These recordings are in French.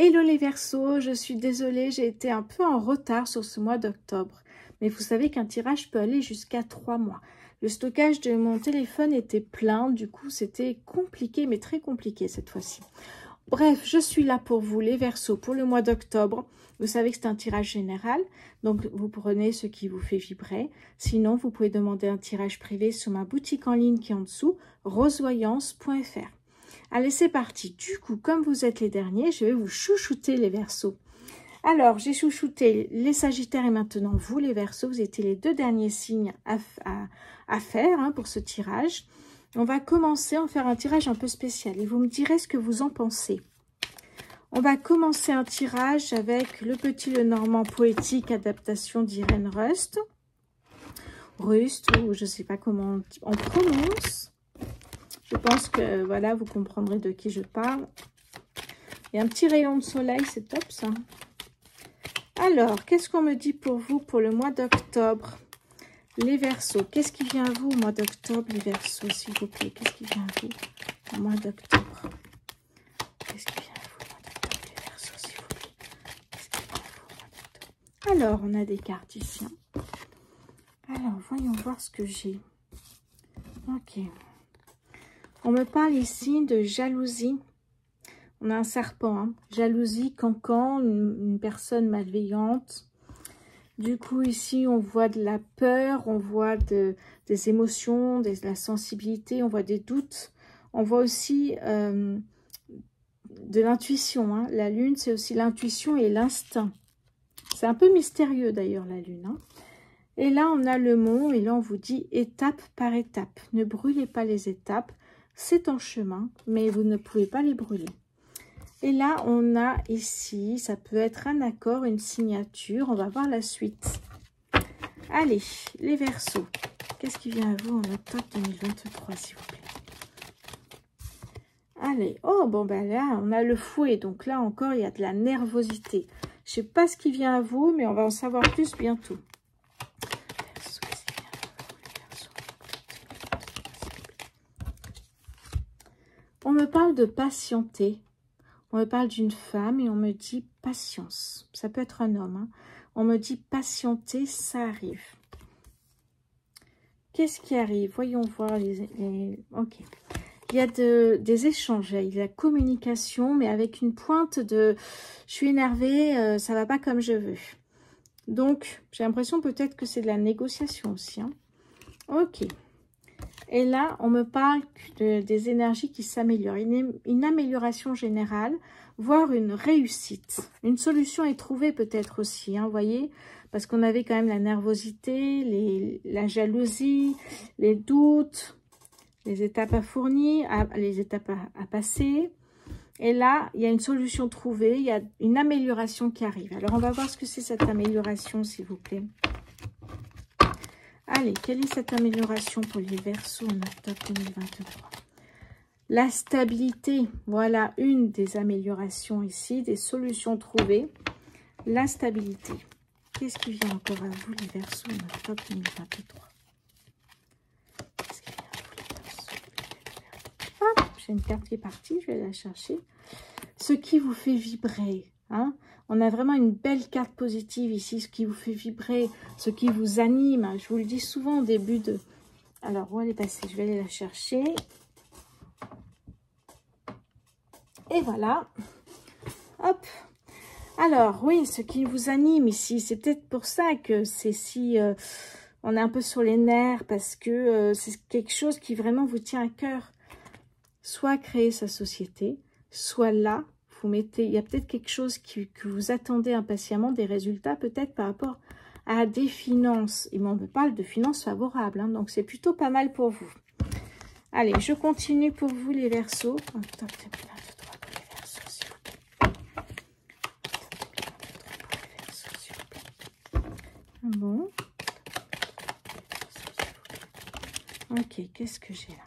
Hello les Verseaux, je suis désolée, j'ai été un peu en retard sur ce mois d'octobre. Mais vous savez qu'un tirage peut aller jusqu'à 3 mois. Le stockage de mon téléphone était plein, du coup c'était compliqué, mais très compliqué cette fois-ci. Bref, je suis là pour vous les Verseaux pour le mois d'octobre. Vous savez que c'est un tirage général, donc vous prenez ce qui vous fait vibrer. Sinon, vous pouvez demander un tirage privé sur ma boutique en ligne qui est en dessous, rosevoyance.fr. Allez, c'est parti. Du coup, comme vous êtes les derniers, je vais vous chouchouter les Verseaux. Alors, j'ai chouchouté les Sagittaires et maintenant vous les Verseaux. Vous étiez les 2 derniers signes à faire pour ce tirage. On va commencer à en faire un tirage un peu spécial et vous me direz ce que vous en pensez. On va commencer un tirage avec Le Petit Lenormand poétique, adaptation d'Irène Rust. Rust, ou je ne sais pas comment on prononce. Je pense que, voilà, vous comprendrez de qui je parle. Il y a un petit rayon de soleil, c'est top ça. Alors, qu'est-ce qu'on me dit pour vous pour le mois d'octobre? Les Verseaux, qu'est-ce qui vient à vous au mois d'octobre, les Verseaux, s'il vous plaît? Qu'est-ce qui vient à vous au mois d'octobre? Qu'est-ce qui vient à vous au mois d'octobre, les Verseaux, s'il vous plaît? Qu'est-ce qui vient à vous au mois d'octobre? Alors, on a des cartes ici. Alors, voyons voir ce que j'ai. Ok. On me parle ici de jalousie. On a un serpent, jalousie, cancan, une personne malveillante. Du coup, ici, on voit de la peur, on voit des émotions, de la sensibilité, on voit des doutes. On voit aussi de l'intuition. La lune, c'est aussi l'intuition et l'instinct. C'est un peu mystérieux d'ailleurs, la lune. Et là, on a le mont, et là, on vous dit étape par étape. Ne brûlez pas les étapes. C'est en chemin, mais vous ne pouvez pas les brûler. Et là, on a ici, ça peut être un accord, une signature. On va voir la suite. Allez, les Verseaux. Qu'est-ce qui vient à vous en octobre 2023, s'il vous plaît? Allez, oh, bon, ben là, on a le fouet. Donc là, encore, il y a de la nervosité. Je ne sais pas ce qui vient à vous, mais on va en savoir plus bientôt. On me parle de patienter. On me parle d'une femme et on me dit patience. Ça peut être un homme. On me dit patienter, ça arrive. Qu'est-ce qui arrive? Voyons voir Ok. Il y a des échanges, il y a la communication, mais avec une pointe de je suis énervée, ça va pas comme je veux. Donc, j'ai l'impression peut-être que c'est de la négociation aussi. Ok. Et là, on me parle des énergies qui s'améliorent. Une amélioration générale, voire une réussite. Une solution est trouvée peut-être aussi, vous voyez, parce qu'on avait quand même la nervosité, la jalousie, les doutes, les étapes à fournir, les étapes à passer. Et là, il y a une solution trouvée, il y a une amélioration qui arrive. Alors, on va voir ce que c'est cette amélioration, s'il vous plaît. Allez, quelle est cette amélioration pour les Verseaux en octobre 2023? La stabilité, voilà une des améliorations ici, des solutions trouvées. La stabilité. Qu'est-ce qui vient encore à vous, les Verseaux, en octobre 2023? Qu'est-ce qui vient à vous, les Verseaux? Hop, j'ai une carte qui est partie, je vais la chercher. Ce qui vous fait vibrer, On a vraiment une belle carte positive ici, ce qui vous fait vibrer, ce qui vous anime. Je vous le dis souvent au début de... Alors, où elle est passée? Je vais aller la chercher. Et voilà. Hop. Alors, oui, ce qui vous anime ici, c'est peut-être pour ça que c'est si... on est un peu sur les nerfs, parce que c'est quelque chose qui vraiment vous tient à cœur. Soit créer sa société, soit là, vous mettez, il y a peut-être quelque chose que vous attendez impatiemment, des résultats peut-être par rapport à des finances. Et on me parle de finances favorables, donc c'est plutôt pas mal pour vous. Allez, je continue pour vous les Verseaux. Octobre 2023 pour les Verseaux, s'il vous plaît. Bon. Ok, qu'est-ce que j'ai là?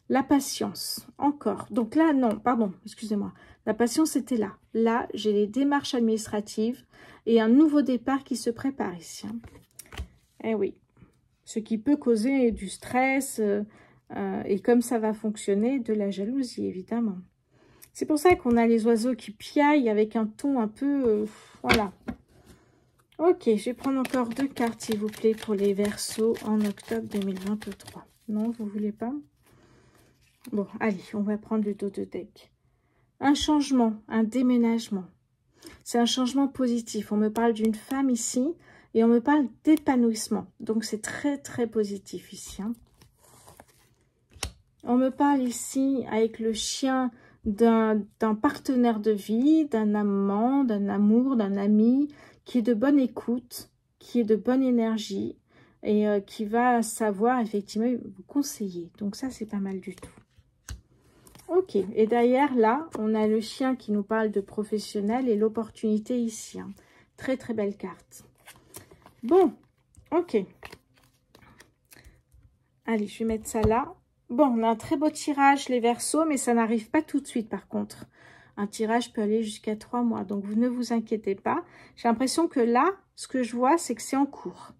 La patience, encore. Donc là, non, pardon, excusez-moi. La patience était là. Là, j'ai les démarches administratives et un nouveau départ qui se prépare ici. Eh oui, ce qui peut causer du stress et comme ça va fonctionner, de la jalousie, évidemment. C'est pour ça qu'on a les oiseaux qui piaillent avec un ton un peu... voilà. Ok, je vais prendre encore 2 cartes, s'il vous plaît, pour les Verseaux en octobre 2023. Non, vous voulez pas? Bon, allez, on va prendre le dos de deck. Un changement, un déménagement. C'est un changement positif. On me parle d'une femme ici et on me parle d'épanouissement. Donc, c'est très, très positif ici. Hein. On me parle ici avec le chien d'un partenaire de vie, d'un amant, d'un amour, d'un ami qui est de bonne écoute, qui est de bonne énergie et qui va savoir effectivement vous conseiller. Donc, ça, c'est pas mal du tout. Ok, et derrière, là, on a le chien qui nous parle de professionnel et l'opportunité ici. Hein. Très, très belle carte. Bon, ok. Allez, je vais mettre ça là. Bon, on a un très beau tirage, les Verseaux, mais ça n'arrive pas tout de suite, par contre. Un tirage peut aller jusqu'à 3 mois, donc vous ne vous inquiétez pas. J'ai l'impression que là, ce que je vois, c'est que c'est en cours.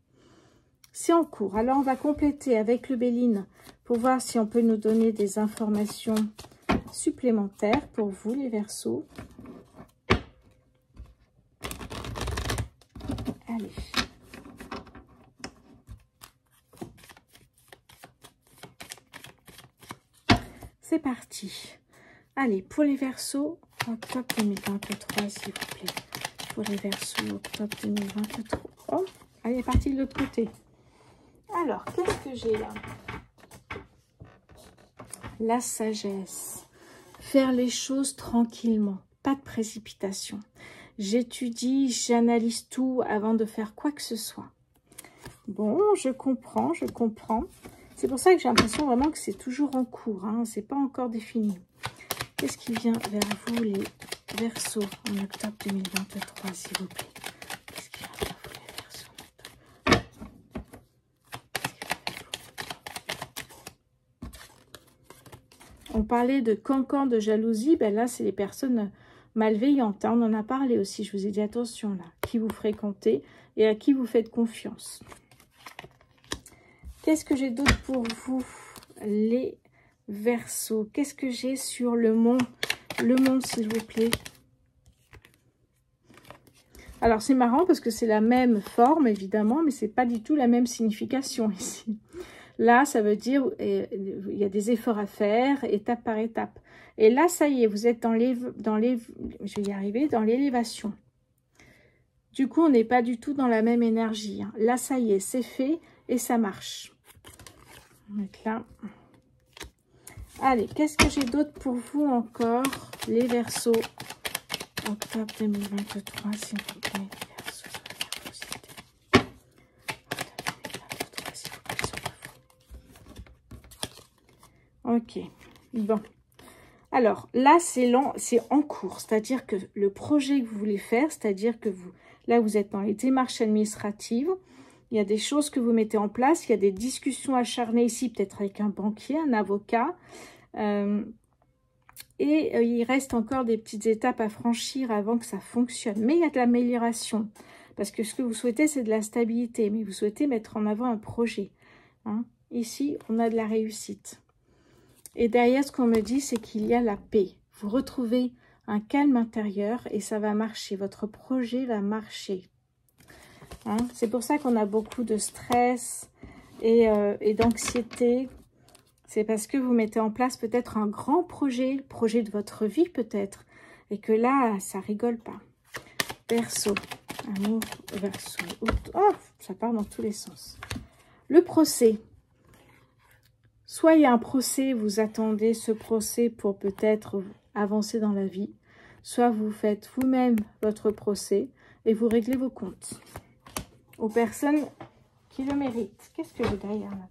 C'est en cours. Alors, on va compléter avec le Béline pour voir si on peut nous donner des informations supplémentaires pour vous, les Verseaux. Allez. C'est parti. Allez, pour les Verseaux, octobre 2023, s'il vous plaît. Pour les Verseaux, octobre 2023. Oh, allez, parti de l'autre côté. Alors, qu'est-ce que j'ai là? La sagesse. Faire les choses tranquillement, pas de précipitation. J'étudie, j'analyse tout avant de faire quoi que ce soit. Bon, je comprends, je comprends. C'est pour ça que j'ai l'impression vraiment que c'est toujours en cours, hein, c'est pas encore défini. Qu'est-ce qui vient vers vous, les Verseaux, en octobre 2023, s'il vous plaît? Qu'est-ce qui vient vers vous, les Verseaux en octobre? On parlait de cancan, de jalousie, ben là, c'est les personnes malveillantes. Hein. On en a parlé aussi, je vous ai dit attention là, qui vous fréquentez et à qui vous faites confiance. Qu'est-ce que j'ai d'autre pour vous, les Verseaux? Qu'est-ce que j'ai sur le monde? Le monde, s'il vous plaît. Alors, c'est marrant parce que c'est la même forme, évidemment, mais c'est pas du tout la même signification ici. Là, ça veut dire il y a des efforts à faire, étape par étape. Et là, ça y est, vous êtes je vais y arriver, dans l'élévation. Du coup, on n'est pas du tout dans la même énergie. Hein. Là, ça y est, c'est fait et ça marche. Donc là. Allez, qu'est-ce que j'ai d'autre pour vous encore, les Verseaux? Octobre 2023, s'il vous plaît. Les Verseaux sur la nervosité. Octobre 2023, s'il vous plaît, sur la foi. Ok, bon. Alors, là, c'est en cours. C'est-à-dire que le projet que vous voulez faire, c'est-à-dire que là, vous êtes dans les démarches administratives. Il y a des choses que vous mettez en place. Il y a des discussions acharnées ici, peut-être avec un banquier, un avocat. Il reste encore des petites étapes à franchir avant que ça fonctionne. Mais il y a de l'amélioration. Parce que ce que vous souhaitez, c'est de la stabilité. Mais vous souhaitez mettre en avant un projet. Hein. Ici, on a de la réussite. Et derrière, ce qu'on me dit, c'est qu'il y a la paix. Vous retrouvez un calme intérieur et ça va marcher. Votre projet va marcher. Hein? C'est pour ça qu'on a beaucoup de stress et d'anxiété. C'est parce que vous mettez en place peut-être un grand projet, le projet de votre vie peut-être. Et que là, ça rigole pas. Verseau, amour, Verseau. Oh, ça part dans tous les sens. Le procès. Soit il y a un procès, vous attendez ce procès pour peut-être avancer dans la vie. Soit vous faites vous-même votre procès et vous réglez vos comptes. Aux personnes qui le méritent. Qu'est-ce que j'ai derrière là?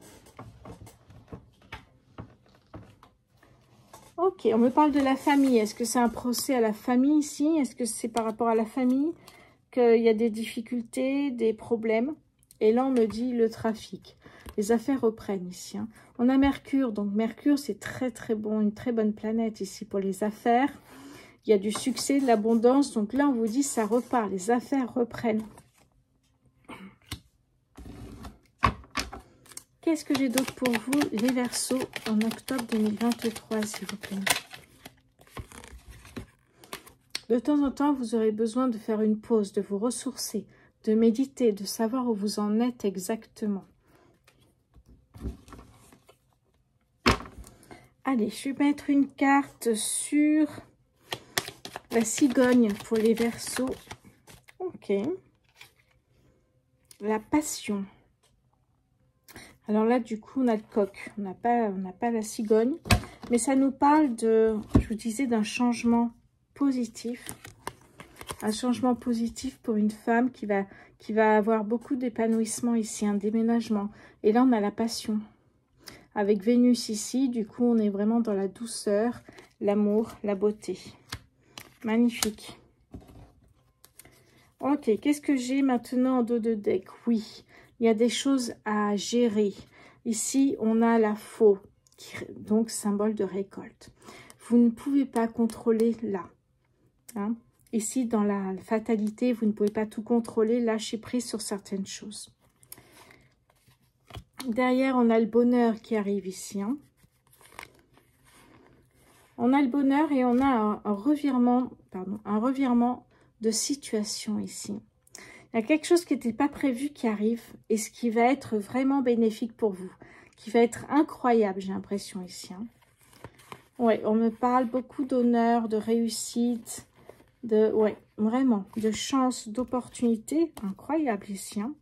Ok, on me parle de la famille. Est-ce que c'est un procès à la famille ici? Est-ce que c'est par rapport à la famille qu'il y a des difficultés, des problèmes? Et là, on me dit le trafic. Les affaires reprennent ici. Hein. On a Mercure. Donc, Mercure, c'est très, très bon. Une très bonne planète ici pour les affaires. Il y a du succès, de l'abondance. Donc là, on vous dit ça repart. Les affaires reprennent. Qu'est-ce que j'ai d'autre pour vous, les Verseaux, en octobre 2023, s'il vous plaît? De temps en temps, vous aurez besoin de faire une pause, de vous ressourcer, de méditer, de savoir où vous en êtes exactement. Allez, je vais mettre une carte sur la cigogne pour les Verseaux. Ok. La passion. Alors là, du coup, on a le coq. On n'a pas la cigogne. Mais ça nous parle de, je vous disais, d'un changement positif. Un changement positif pour une femme qui va avoir beaucoup d'épanouissement ici, un déménagement. Et là, on a la passion. Avec Vénus ici, du coup, on est vraiment dans la douceur, l'amour, la beauté. Magnifique. Ok, qu'est-ce que j'ai maintenant en dos de deck? Oui, il y a des choses à gérer. Ici, on a la faux, donc symbole de récolte. Vous ne pouvez pas contrôler là. Hein? Ici, dans la fatalité, vous ne pouvez pas tout contrôler. Lâchez prise sur certaines choses. Derrière, on a le bonheur qui arrive ici. Hein. On a le bonheur et on a un revirement de situation ici. Il y a quelque chose qui n'était pas prévu qui arrive et ce qui va être vraiment bénéfique pour vous, qui va être incroyable, j'ai l'impression ici. Hein. Ouais, on me parle beaucoup d'honneur, de réussite, vraiment, de chance, d'opportunité, incroyable ici. Hein.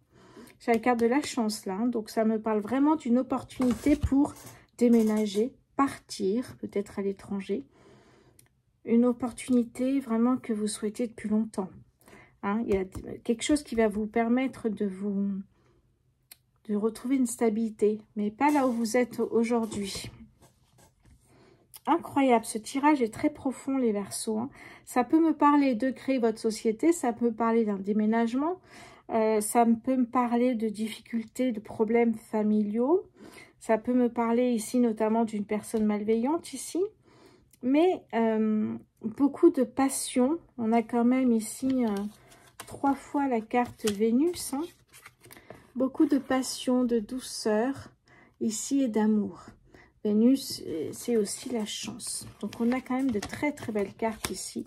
J'ai la carte de la chance là, hein, donc ça me parle vraiment d'une opportunité pour déménager, partir, peut-être à l'étranger. Une opportunité vraiment que vous souhaitez depuis longtemps. Hein, il y a quelque chose qui va vous permettre de retrouver une stabilité, mais pas là où vous êtes aujourd'hui. Incroyable, ce tirage est très profond les Verseaux. Hein. Ça peut me parler de créer votre société, ça peut me parler d'un déménagement, ça peut me parler de difficultés, de problèmes familiaux. Ça peut me parler ici notamment d'une personne malveillante ici. Mais beaucoup de passion. On a quand même ici 3 fois la carte Vénus. Hein. Beaucoup de passion, de douceur ici et d'amour. Vénus, c'est aussi la chance. Donc on a quand même de très très belles cartes ici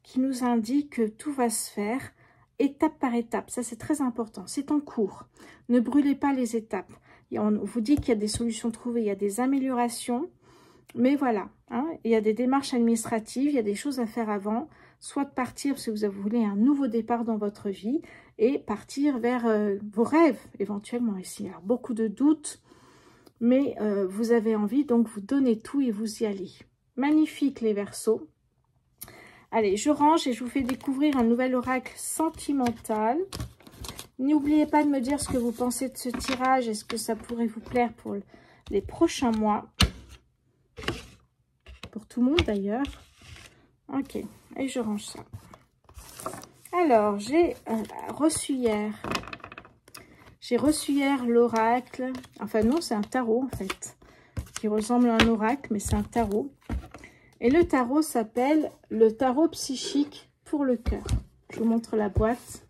qui nous indiquent que tout va se faire étape par étape. Ça, c'est très important. C'est en cours. Ne brûlez pas les étapes. Et on vous dit qu'il y a des solutions trouvées, il y a des améliorations. Mais voilà, hein, il y a des démarches administratives, il y a des choses à faire avant. Soit de partir parce que vous voulez un nouveau départ dans votre vie et partir vers vos rêves éventuellement ici. Alors, beaucoup de doutes, mais vous avez envie, donc vous donnez tout et vous y allez. Magnifique les Verseaux. Allez, je range et je vous fais découvrir un nouvel oracle sentimental. N'oubliez pas de me dire ce que vous pensez de ce tirage. Est-ce que ça pourrait vous plaire pour les prochains mois? Pour tout le monde d'ailleurs. Ok, et je range ça. Alors, j'ai reçu hier. J'ai reçu hier l'oracle. Enfin non, c'est un tarot en fait. Qui ressemble à un oracle, mais c'est un tarot. Et le tarot s'appelle le tarot psychique pour le cœur. Je vous montre la boîte.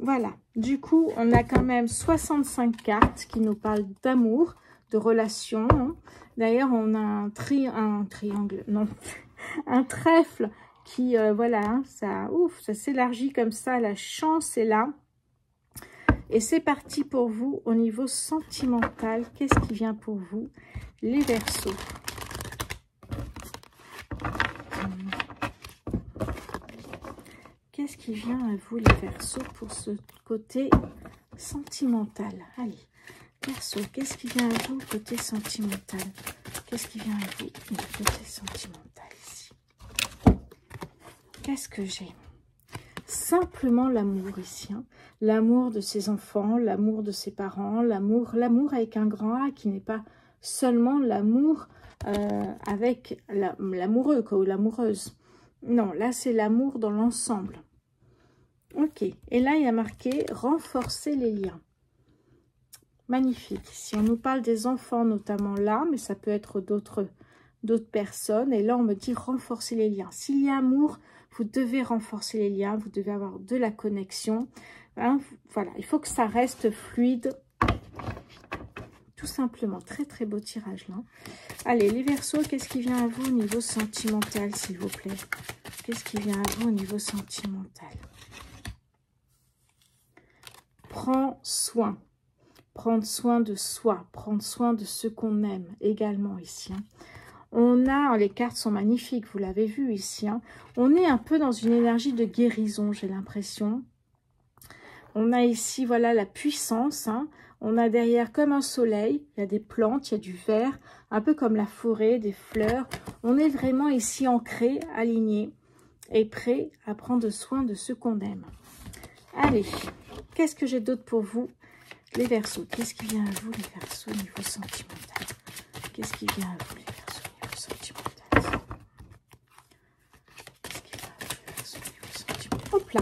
Voilà. Du coup, on a quand même 65 cartes qui nous parlent d'amour, de relations. Hein. D'ailleurs, on a un triangle, non, un trèfle qui, voilà, hein, ça s'élargit comme ça. La chance est là. Et c'est parti pour vous au niveau sentimental. Qu'est-ce qui vient pour vous, les Verseaux? Qu'est-ce qui vient à vous, les Verseaux, pour ce côté sentimental? Allez, Verseaux, qu'est-ce qui vient à vous, côté sentimental? Qu'est-ce qui vient à vous, le côté sentimental, ici? Qu'est-ce que j'ai? Simplement l'amour, ici. Hein. L'amour de ses enfants, l'amour de ses parents, l'amour avec un grand A, qui n'est pas seulement l'amour avec l'amoureux, ou l'amoureuse. Non, là, c'est l'amour dans l'ensemble. Ok. Et là, il y a marqué « Renforcer les liens ». Magnifique. Si on nous parle des enfants, notamment là, mais ça peut être d'autres personnes. Et là, on me dit « Renforcer les liens ». S'il y a amour, vous devez renforcer les liens. Vous devez avoir de la connexion. Hein, voilà. Il faut que ça reste fluide. tout simplement. Très très beau tirage là. Allez, les Verseaux, qu'est-ce qui vient à vous au niveau sentimental, s'il vous plaît? Qu'est-ce qui vient à vous au niveau sentimental? Prends soin. Prendre soin de soi, prendre soin de ce qu'on aime également ici. Hein. On a, les cartes sont magnifiques, vous l'avez vu ici. Hein. On est un peu dans une énergie de guérison, j'ai l'impression. On a ici, voilà, la puissance. Hein. On a derrière comme un soleil, il y a des plantes, il y a du vert, un peu comme la forêt, des fleurs. On est vraiment ici ancré, aligné et prêt à prendre soin de ce qu'on aime. Allez, qu'est-ce que j'ai d'autre pour vous? Les Verseaux, qu'est-ce qui vient à vous, les Verseaux, au niveau sentimental? Qu'est-ce qui vient à vous, les Verseaux, au niveau sentimental? Qu'est-ce qui vient à vous, les Verseaux, au niveau sentimental? Hop là,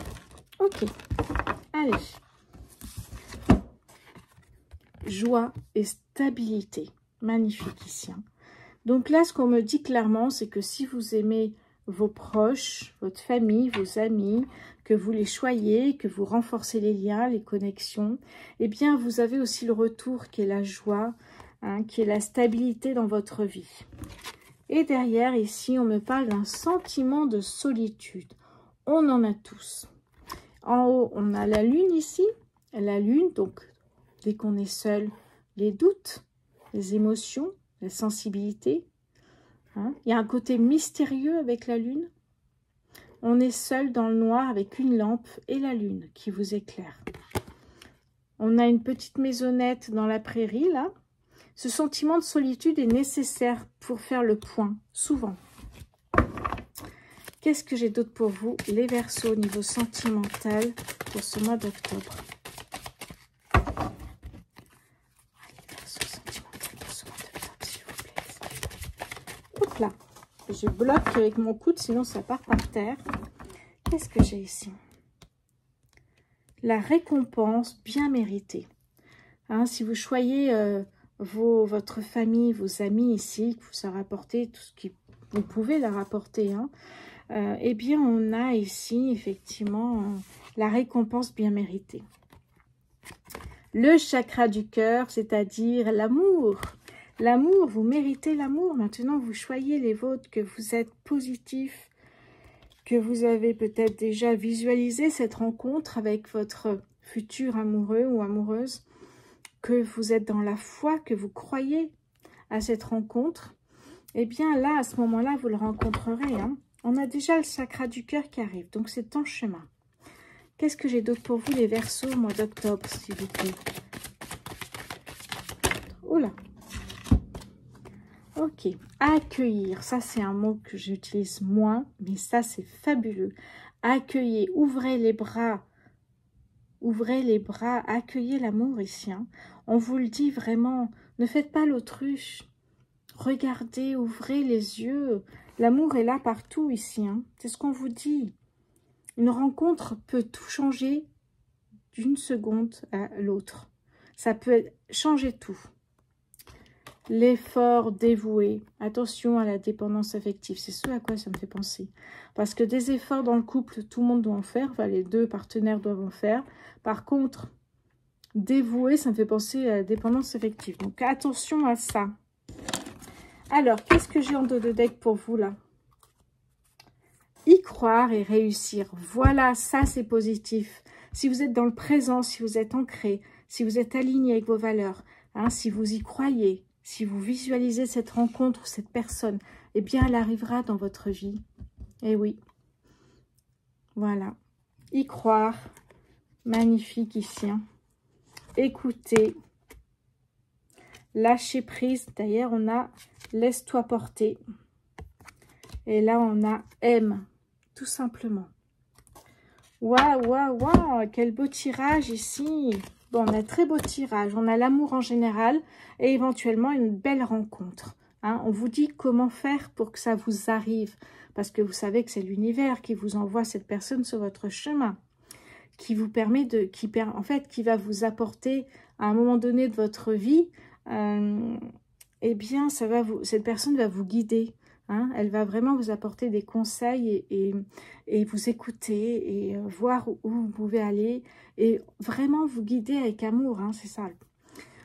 ok. Allez. Joie et stabilité. Magnifique ici. Hein. Donc là, ce qu'on me dit clairement, c'est que si vous aimez vos proches, votre famille, vos amis, que vous les choyez, que vous renforcez les liens, les connexions, eh bien, vous avez aussi le retour qui est la joie, hein, qui est la stabilité dans votre vie. Et derrière, ici, on me parle d'un sentiment de solitude. On en a tous. En haut, on a la lune ici. La lune, donc, dès qu'on est seul, les doutes, les émotions, la sensibilité. Hein. Il y a un côté mystérieux avec la lune. On est seul dans le noir avec une lampe et la lune qui vous éclaire. On a une petite maisonnette dans la prairie, là. Ce sentiment de solitude est nécessaire pour faire le point, souvent. Qu'est-ce que j'ai d'autre pour vous, les Verseaux, au niveau sentimental, pour ce mois d'octobre? Les Verseaux sentimentaux pour ce mois d'octobre, s'il vous plaît. Hop là. Je bloque avec mon coude, sinon ça part par terre. Qu'est-ce que j'ai ici? La récompense bien méritée. Hein, si vous choyez votre famille, vos amis ici, que vous leur apportez tout ce que vous pouvez leur apporter, hein, eh bien on a ici effectivement la récompense bien méritée. Le chakra du cœur, c'est-à-dire l'amour. L'amour, vous méritez l'amour. Maintenant, vous choyez les vôtres, que vous êtes positif, que vous avez peut-être déjà visualisé cette rencontre avec votre futur amoureux ou amoureuse, que vous êtes dans la foi, que vous croyez à cette rencontre. Eh bien là, à ce moment-là, vous le rencontrerez. Hein. On a déjà le chakra du cœur qui arrive, donc c'est en chemin. Qu'est-ce que j'ai d'autre pour vous, les Verseaux, au mois d'octobre, s'il vous plaît? Oula! Ok, accueillir, ça c'est un mot que j'utilise moins, mais ça c'est fabuleux. Accueillir, ouvrez les bras, accueillez l'amour ici. Hein. On vous le dit vraiment, ne faites pas l'autruche. Regardez, ouvrez les yeux, l'amour est là partout ici. Hein. C'est ce qu'on vous dit. Une rencontre peut tout changer d'une seconde à l'autre. Ça peut changer tout. L'effort dévoué. Attention à la dépendance affective. C'est ce à quoi ça me fait penser. Parce que des efforts dans le couple, tout le monde doit en faire. Enfin, les deux partenaires doivent en faire. Par contre, dévoué, ça me fait penser à la dépendance affective. Donc, attention à ça. Alors, qu'est-ce que j'ai en dos de deck pour vous, là? Y croire et réussir. Voilà, ça, c'est positif. Si vous êtes dans le présent, si vous êtes ancré, si vous êtes aligné avec vos valeurs, hein, si vous y croyez, si vous visualisez cette rencontre, cette personne, eh bien, elle arrivera dans votre vie. Eh oui. Voilà. Y croire. Magnifique ici. Hein. Écoutez. Lâcher prise. D'ailleurs, on a laisse-toi porter. Et là, on a aime. Tout simplement. Waouh, waouh, waouh. Quel beau tirage ici. Bon, on a très beau tirage. On a l'amour en général et éventuellement une belle rencontre. Hein, on vous dit comment faire pour que ça vous arrive. Parce que vous savez que c'est l'univers qui vous envoie cette personne sur votre chemin. Qui vous permet de... en fait, qui va vous apporter à un moment donné de votre vie. Eh bien, cette personne va vous guider. Hein, elle va vraiment vous apporter des conseils et vous écouter et voir où vous pouvez aller et vraiment vous guider avec amour, hein, c'est ça.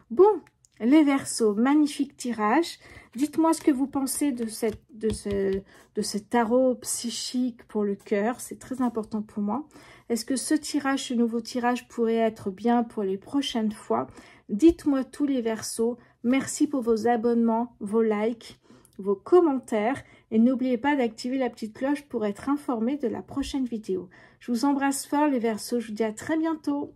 Bon, Les Verseaux, magnifique tirage. Dites-moi ce que vous pensez de ce tarot psychique pour le cœur. C'est très important pour moi. Est-ce que ce nouveau tirage pourrait être bien pour les prochaines fois? Dites-moi tous les Verseaux. Merci pour vos abonnements, vos likes, vos commentaires. Et n'oubliez pas d'activer la petite cloche pour être informé de la prochaine vidéo. Je vous embrasse fort les Verseaux. Je vous dis à très bientôt.